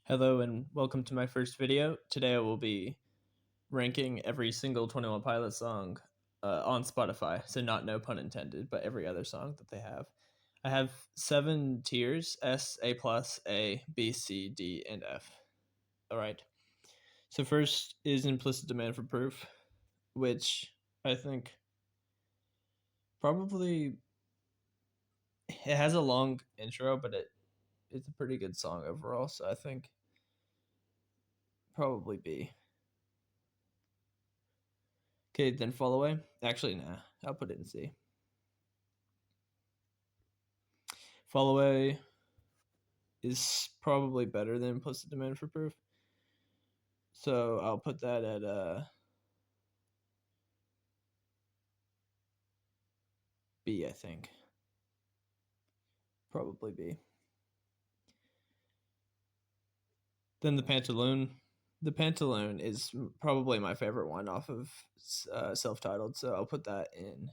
Hello and welcome to my first video. Today I will be ranking every single 21 Pilots song on Spotify. So not no pun intended, but every other song that they have. I have 7 tiers: S, A plus, A, B, C, D, and F. All right. So first is Implicit Demand for Proof, which I think probably it has a long intro, but it's a pretty good song overall. So I think probably B. Okay, then Fall Away. Actually, nah, I'll put it in C. Fall Away is probably better than Implicit Demand for Proof. So I'll put that at B, I think. Probably B. Then the Pantaloon. The Pantaloon is probably my favorite one off of self-titled, so I'll put that in.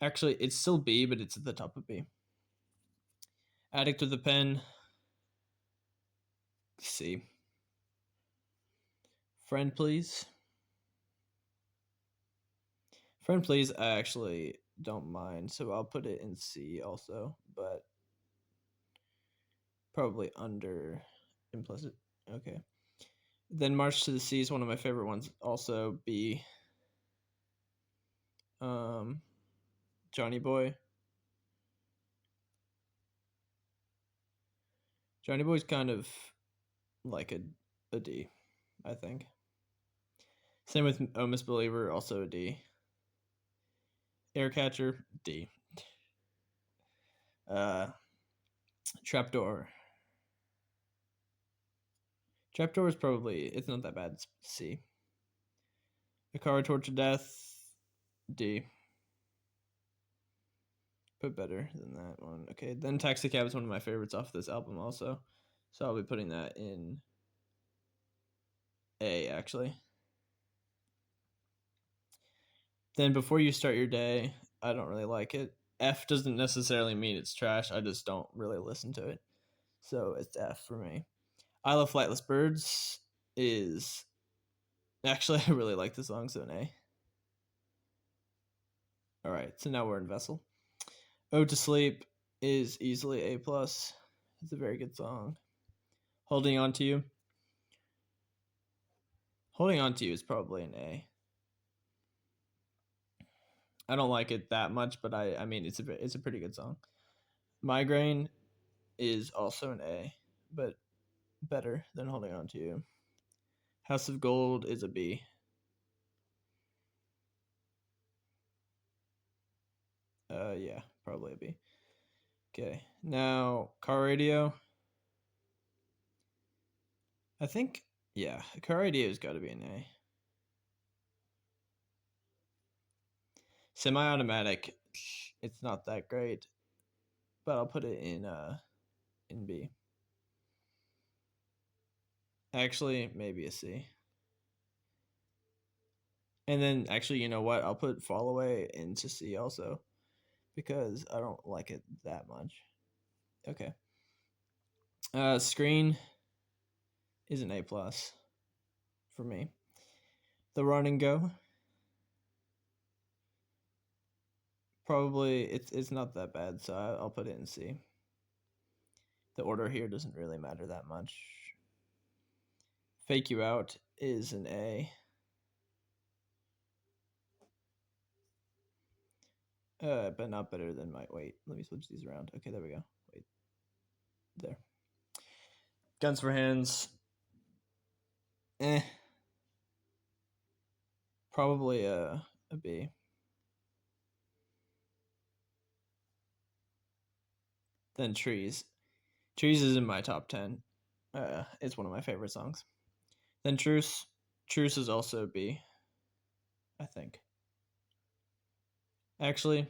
Actually, it's still B, but it's at the top of B. Addict with a Pen, C. Friend Please. Friend Please, I actually don't mind, so I'll put it in C also, but probably under Implicit. Okay. Then March to the Sea is one of my favorite ones. Also, B. Um, Johnny Boy. Johnny Boy's kind of like a D, I think. Same with Oh Miss Believer, also a D. Aircatcher, D. Uh, Trapdoor. Trapdoor is probably, it's not that bad. It's C. Akara Torture Death, D. Put better than that one. Okay, then Taxi Cab is one of my favorites off this album also. So I'll be putting that in A, actually. Then Before You Start Your Day, I don't really like it. F doesn't necessarily mean it's trash. I just don't really listen to it. So it's F for me. I Love Flightless Birds is actually I really like the song, so an A. All right, so now we're in Vessel. Ode to Sleep is easily A plus. It's a very good song. Holding On to You. Holding On to You is probably an A. I don't like it that much, but I mean it's a pretty good song. Migraine is also an A, but better than Holding On to You. House of Gold is a B. Yeah, probably a B. Okay, now Car Radio. I think, yeah, Car Radio's got to be an A. Semi-automatic, it's not that great, but I'll put it in B. Actually, maybe a C. And then, actually, you know what? I'll put Fall Away into C also because I don't like it that much. Okay. Screen is an A plus for me. The Run and Go, probably it's not that bad, so I'll put it in C. The order here doesn't really matter that much. Fake You Out is an A. But not better than my. Wait, let me switch these around. Okay, there we go. Wait, there. Guns for Hands. Probably a B. Then Trees. Trees is in my top 10. It's one of my favorite songs. Then Truce. Truce is also B, I think. Actually,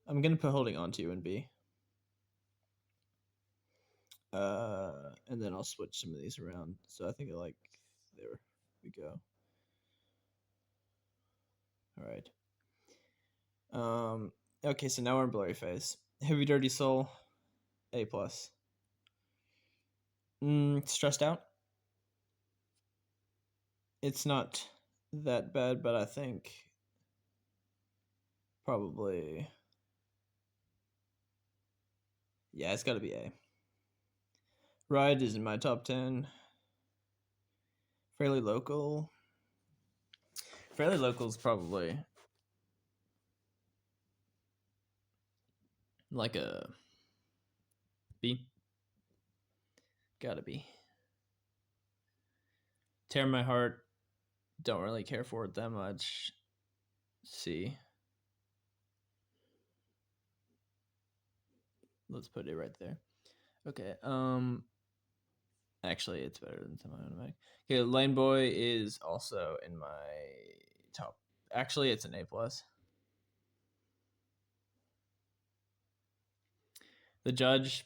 I'm gonna put Holding On to You in B. And then I'll switch some of these around. So I think I like, there we go. All right. Okay, so now we're in Blurry Face. Heavy Dirty Soul, A plus. Stressed out. It's not that bad, but I think probably, yeah, it's got to be A. Ride is in my top 10. Fairly Local. Fairly Local is probably like a B. Gotta be. Tear My Heart. Don't really care for it that much. C. Let's put it right there. Okay. Actually, it's better than Semi-Automatic. Okay, Lane Boy is also in my top. Actually, it's an A plus. The Judge.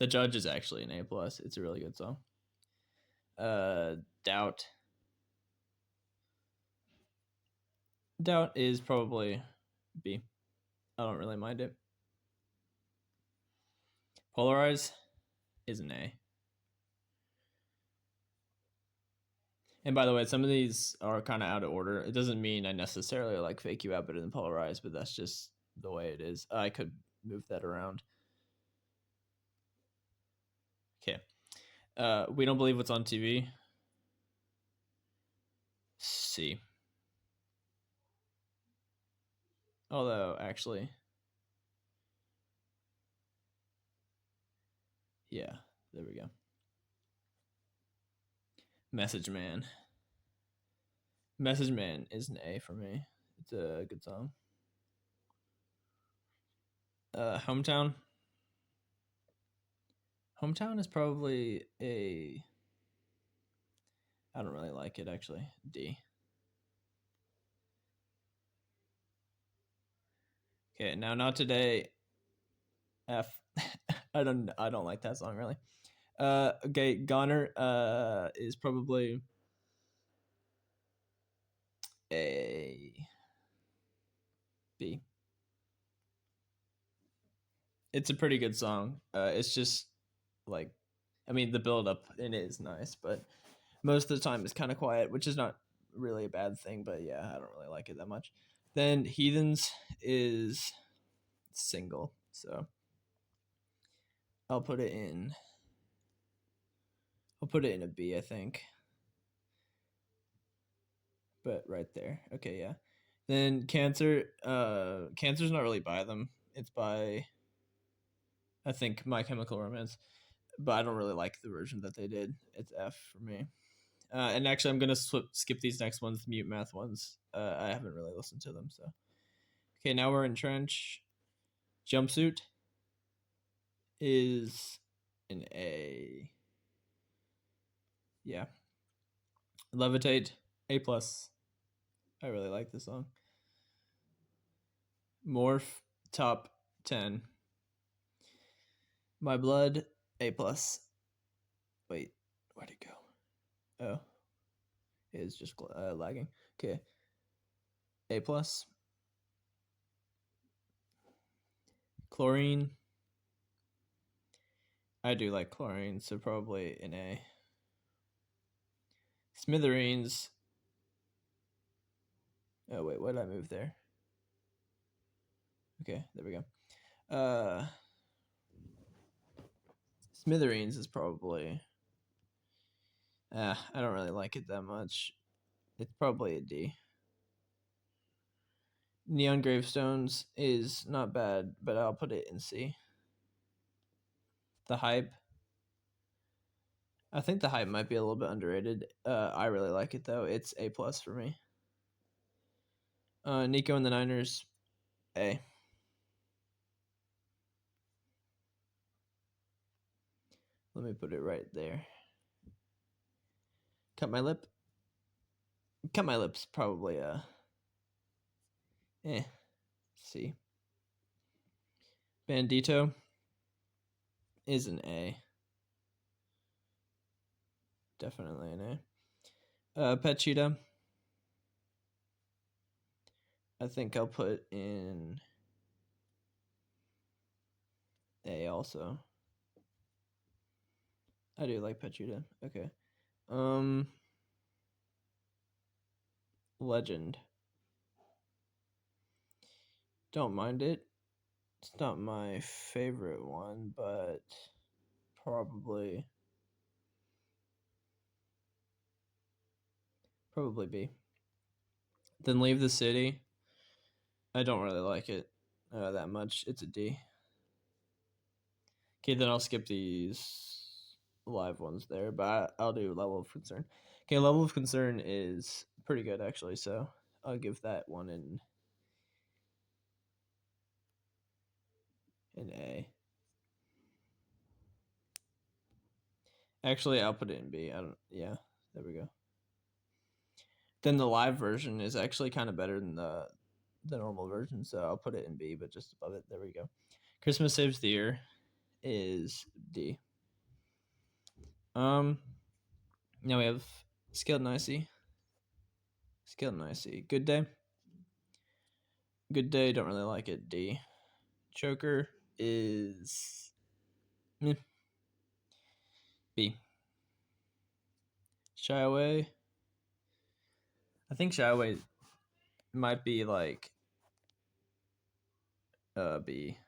The Judge is actually an A plus. It's a really good song. Doubt. Doubt is probably B. I don't really mind it. Polarize is an A. And by the way, some of these are kind of out of order. It doesn't mean I necessarily like Fake You Out better than Polarize, but that's just the way it is. I could move that around. Okay. We Don't Believe What's on TV. C. Although, actually, yeah, there we go. Message Man. Message Man is an A for me. It's a good song. Hometown. Hometown is probably a. I don't really like it actually. D. Okay, now Not Today. F. I don't like that song really. Okay, Goner is probably a B. It's a pretty good song. It's just like, I mean, the build up in it is nice, but most of the time it's kind of quiet, which is not really a bad thing. But yeah, I don't really like it that much. Then Heathens is single, so I'll put it in. I'll put it in a B, I think. But right there, okay, yeah. Then Cancer. Cancer's not really by them. It's by, I think, My Chemical Romance, but I don't really like the version that they did. It's F for me. And actually, I'm gonna skip these next ones, Mute Math ones. I haven't really listened to them, so. Okay, now we're in Trench. Jumpsuit is an A. Yeah. Levitate, A plus. I really like this song. Morph, top 10. My Blood, A plus. Wait, where'd it go? Oh, it's just lagging. Okay, A plus. Chlorine. I do like Chlorine, so probably an A. Smithereens. Oh wait, what did I move there? Okay, there we go. Smithereens is probably. I don't really like it that much. It's probably a D. Neon Gravestones is not bad, but I'll put it in C. The Hype. I think The Hype might be a little bit underrated. I really like it though. It's A plus for me. Nico and the Niners, A. Let me put it right there. Cut My Lip. Cut My Lip's probably C. Bandito is an A. Definitely an A. Pet Cheetah. I think I'll put in A also. I do like Petrita. Okay. Legend. Don't mind it. It's not my favorite one, but probably B. Then Leave the City. I don't really like it that much. It's a D. Okay, then I'll skip these live ones there, but I'll do Level of Concern. Okay, Level of Concern is pretty good actually, so I'll give that one an A. Actually, I'll put it in B. I don't. Yeah, there we go. Then the live version is actually kind of better than the normal version, so I'll put it in B, but just above it. There we go. Christmas Saves the Year is D. Now we have Scaled and Icy. Scaled and Icy. Good Day. Good Day. Don't really like it. D. Choker is B. Shy Away. I think Shy Away might be like B.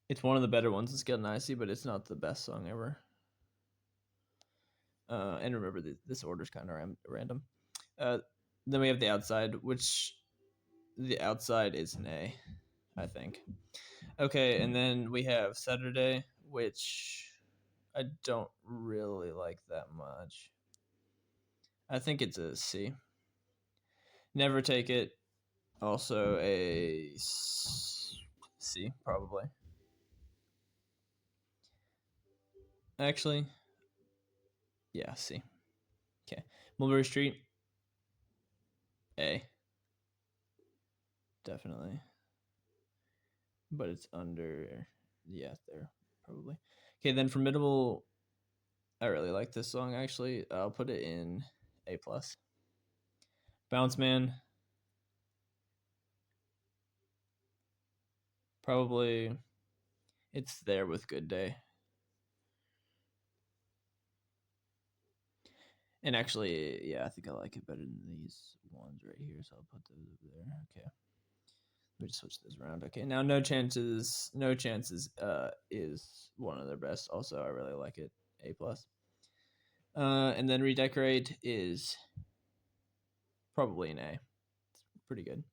It's one of the better ones in Scaled and Icy, but it's not the best song ever. And remember, this order's kind of random. Then we have The Outside, which The Outside is an A, I think. Okay, and then we have Saturday, which I don't really like that much. I think it's a C. Never Take It, also a C, probably. Actually, yeah, C. Okay. Mulberry Street, A. Definitely. But it's under, yeah, there, probably. Okay, then Formidable, I really like this song, actually. I'll put it in A+. Bounce Man, probably, it's there with Good Day. And actually, yeah, I think I like it better than these ones right here, so I'll put those over there. Okay. Let me just switch those around. Okay, now No Chances is one of their best. Also, I really like it. A+. And then Redecorate is probably an A. It's pretty good.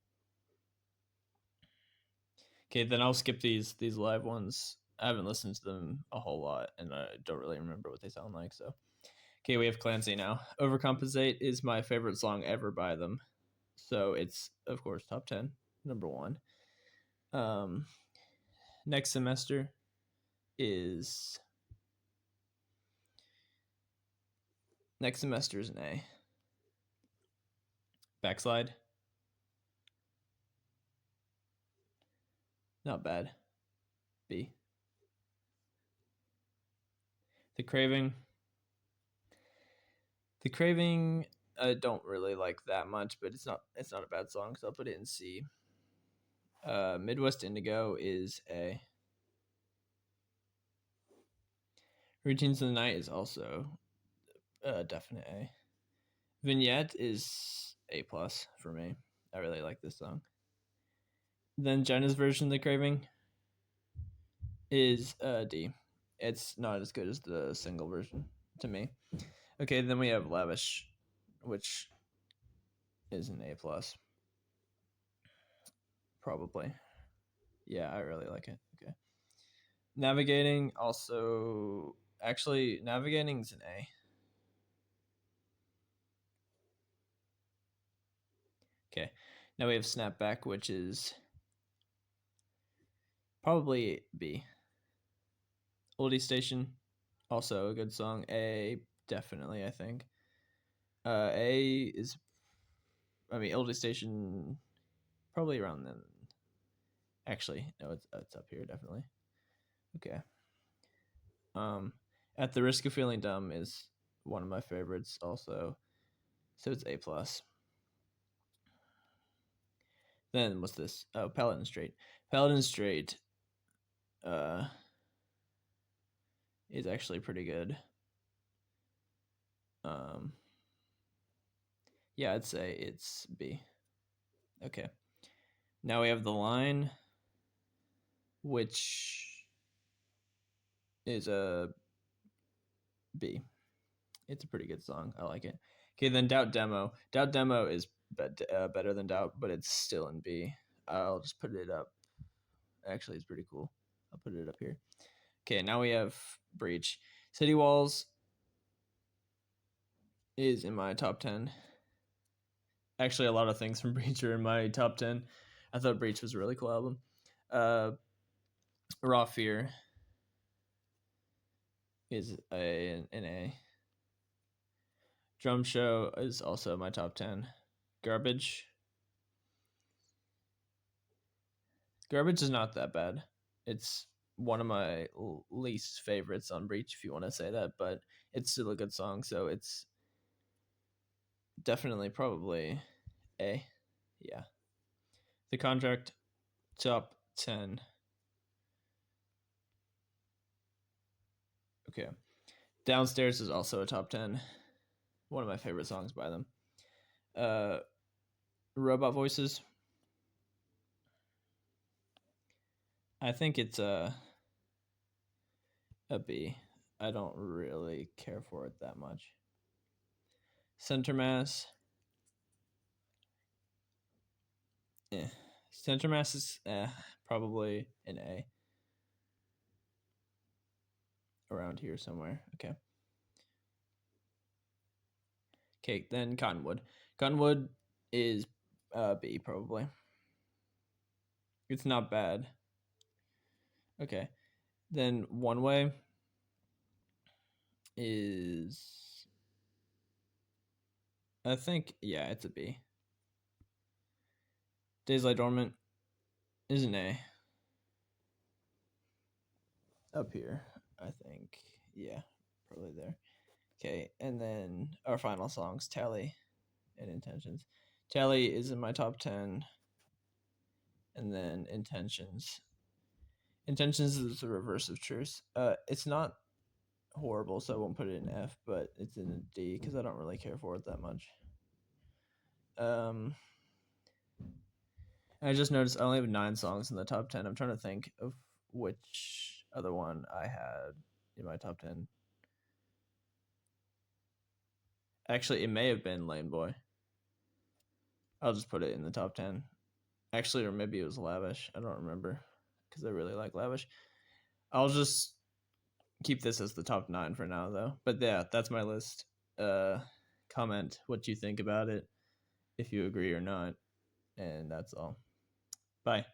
Okay, then I'll skip these live ones. I haven't listened to them a whole lot, and I don't really remember what they sound like. So, okay, we have Clancy now. Overcompensate is my favorite song ever by them, so it's of course top 10, number one. Um, Next Semester is Next Semester is an A. Backslide, not bad. B. The Craving. The Craving I don't really like that much, but it's not a bad song, so I'll put it in C. Midwest Indigo is A. Routines of the Night is also a definite A. Vignette is A+ for me. I really like this song. Then Jenna's version of The Craving is D. It's not as good as the single version to me. Okay, then we have Lavish, which is an A+. Probably. Yeah, I really like it. Okay. Navigating also actually Navigating's an A. Okay. Now we have Snapback, which is probably B. Oldie Station, also a good song. A, definitely, I think. A is, I mean, Oldie Station, probably around then. Actually, no, it's up here definitely. Okay. At the Risk of Feeling Dumb is one of my favorites, also, so it's A+. Then what's this? Oh, Paladin Straight. Paladin Straight. is actually pretty good. Um, yeah, I'd say it's B. Okay. Now we have The Line, which is a B. It's a pretty good song. I like it. Okay, then Doubt Demo. Doubt Demo is better than Doubt, but it's still in B. I'll just put it up. Actually, it's pretty cool. I'll put it up here. Okay, now we have Breach. City Walls is in my top 10. Actually, a lot of things from Breach are in my top 10. I thought Breach was a really cool album. Raw Fear is an A. Drum Show is also my top 10. Garbage. Garbage is not that bad. It's one of my least favorites on Breach, if you want to say that, but it's still a good song, so it's definitely probably A. Yeah. The Contract, top 10. Okay. Downstairs is also a top 10. One of my favorite songs by them. Robot Voices. I think it's a B. I don't really care for it that much. Center Mass. Eh. Center Mass is probably an A. Around here somewhere. Okay. Okay, then Cottonwood. Cottonwood is B probably. It's not bad. Okay. Then One Way is, I think, yeah, it's a B. Days Lie Dormant is an A. Up here, I think. Yeah, probably there. Okay, and then our final songs, Tally and Intentions. Tally is in my top 10. And then Intentions. Intentions is the reverse of Truth. It's not horrible, so I won't put it in F, but it's in a D because I don't really care for it that much. I just noticed I only have 9 songs in the top 10. I'm trying to think of which other one I had in my top 10. Actually, it may have been Lame Boy. I'll just put it in the top 10. Actually, or maybe it was Lavish. I don't remember because I really like Lavish. I'll just keep this as the top 9 for now, though. But yeah, that's my list. Comment what you think about it, if you agree or not. And that's all. Bye.